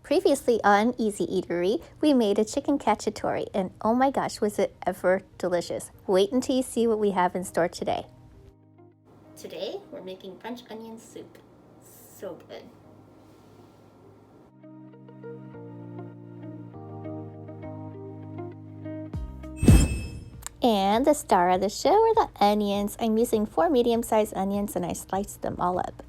Previously on EZ Eatery, we made a chicken cacciatore, and oh my gosh, was it ever delicious. Wait until you see what we have in store today. Today, we're making French onion soup. So good. And the star of the show are the onions. I'm using 4 medium-sized onions and I sliced them all up.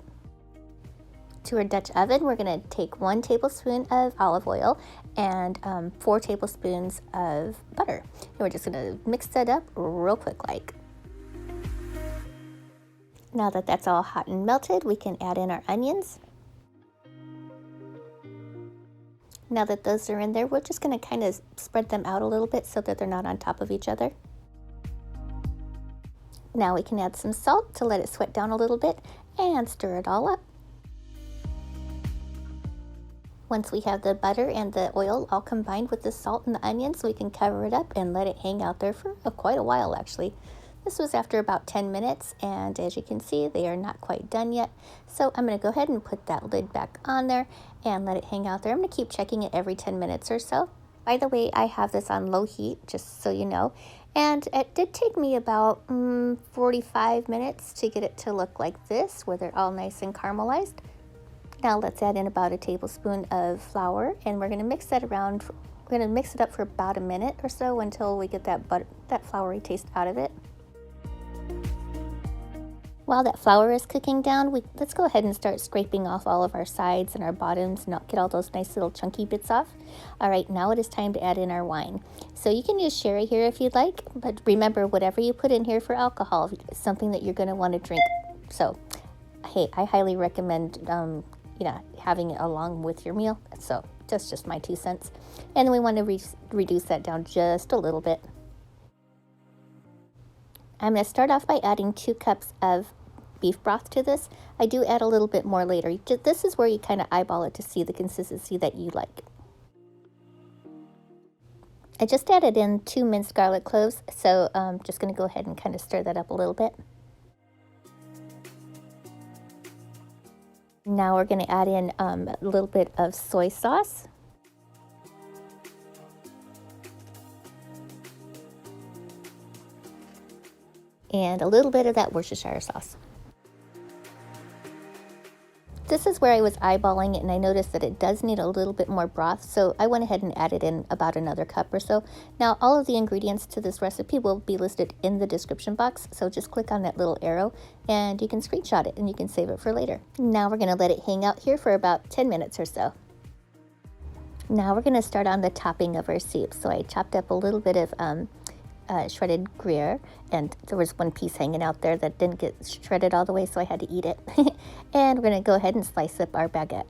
To our Dutch oven, we're going to take 1 tablespoon of olive oil and 4 tablespoons of butter. And we're just going to mix that up real quick like. Now that that's all hot and melted, we can add in our onions. Now that those are in there, we're just going to kind of spread them out a little bit so that they're not on top of each other. Now we can add some salt to let it sweat down a little bit and stir it all up. Once we have the butter and the oil all combined with the salt and the onions, we can cover it up and let it hang out there for quite a while actually. This was after about 10 minutes, and as you can see, they are not quite done yet. So I'm going to go ahead and put that lid back on there and let it hang out there. I'm going to keep checking it every 10 minutes or so. By the way, I have this on low heat, just so you know. And it did take me about 45 minutes to get it to look like this, where they're all nice and caramelized. Now let's add in about a tablespoon of flour, and we're going to mix that around. We're going to mix it up for about a minute or so until we get that floury taste out of it. While that flour is cooking down, let's go ahead and start scraping off all of our sides and our bottoms and get all those nice little chunky bits off. All right, now it is time to add in our wine. So you can use sherry here if you'd like, but remember, whatever you put in here for alcohol is something that you're going to want to drink. So, hey, I highly recommend having it along with your meal. So that's just my 2 cents. And then we want to reduce that down just a little bit. I'm going to start off by adding 2 cups of beef broth to this. I do add a little bit more later. This is where you kind of eyeball it to see the consistency that you like. I just added in 2 minced garlic cloves, so I'm just going to go ahead and kind of stir that up a little bit. Now we're going to add in a little bit of soy sauce. And a little bit of that Worcestershire sauce. This is where I was eyeballing it and I noticed that it does need a little bit more broth, so I went ahead and added in about another cup or so. Now all of the ingredients to this recipe will be listed in the description box, so just click on that little arrow and you can screenshot it and you can save it for later. Now we're going to let it hang out here for about 10 minutes or so. Now we're going to start on the topping of our soup. So I chopped up a little bit of shredded Grueyer, and there was 1 piece hanging out there that didn't get shredded all the way, so I had to eat it. And we're going to go ahead and slice up our baguette.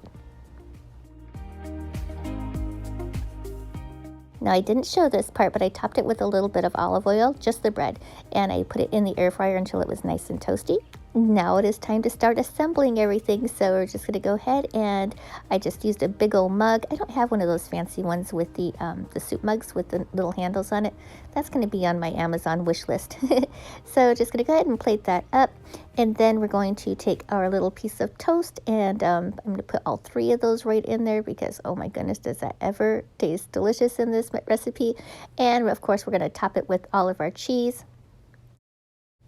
Now I didn't show this part, but I topped it with a little bit of olive oil, just the bread, and I put it in the air fryer until it was nice and toasty. Now it is time to start assembling everything, so we're just going to go ahead, and I just used a big old mug. I don't have one of those fancy ones with the soup mugs with the little handles on it. That's going to be on my Amazon wish list. So just going to go ahead and plate that up, and then we're going to take our little piece of toast, and I'm going to put all 3 of those right in there because, oh my goodness, does that ever taste delicious in this recipe. And of course, we're going to top it with all of our cheese.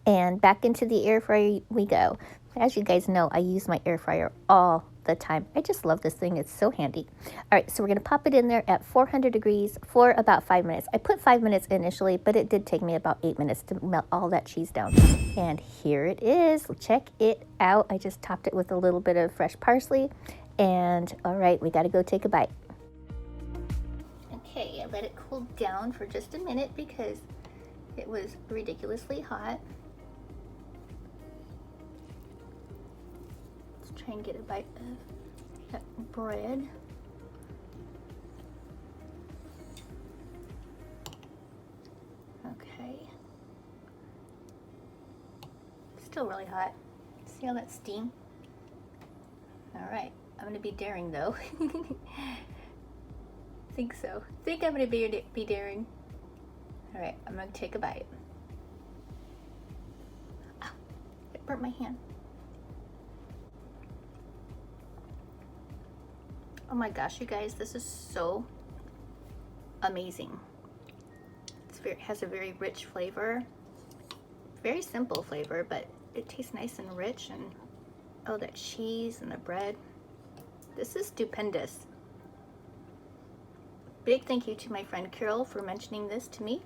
And back into the air fryer we go. As you guys know, I use my air fryer all the time. I just love this thing. It's so handy. All right, so we're going to pop it in there at 400 degrees for about 5 minutes. I put 5 minutes initially, but it did take me about 8 minutes to melt all that cheese down. And here it is. Check it out. I just topped it with a little bit of fresh parsley. And all right, we got to go take a bite. Okay, I let it cool down for just a minute because it was ridiculously hot. Try and get a bite of that bread. Okay. Still really hot. See all that steam? All right. I'm going to be daring though. Think so. Think I'm going to be daring. All right. I'm going to take a bite. Ow, it burnt my hand. Oh my gosh, you guys, this is so amazing. It has a very rich flavor, very simple flavor, but it tastes nice and rich, and oh, that cheese and the bread. This is stupendous. Big thank you to my friend Carol for mentioning this to me,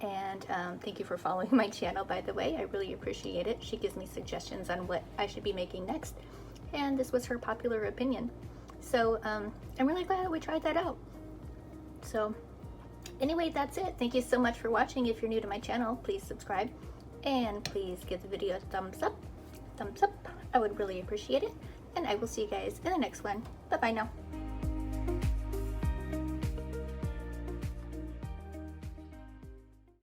and thank you for following my channel, by the way. I really appreciate it. She gives me suggestions on what I should be making next, and this was her popular opinion. So I'm really glad that we tried that out. So anyway, that's it. Thank you so much for watching. If you're new to my channel, please subscribe, and please give the video a thumbs up. I would really appreciate it, and I will see you guys in the next one. Bye bye now.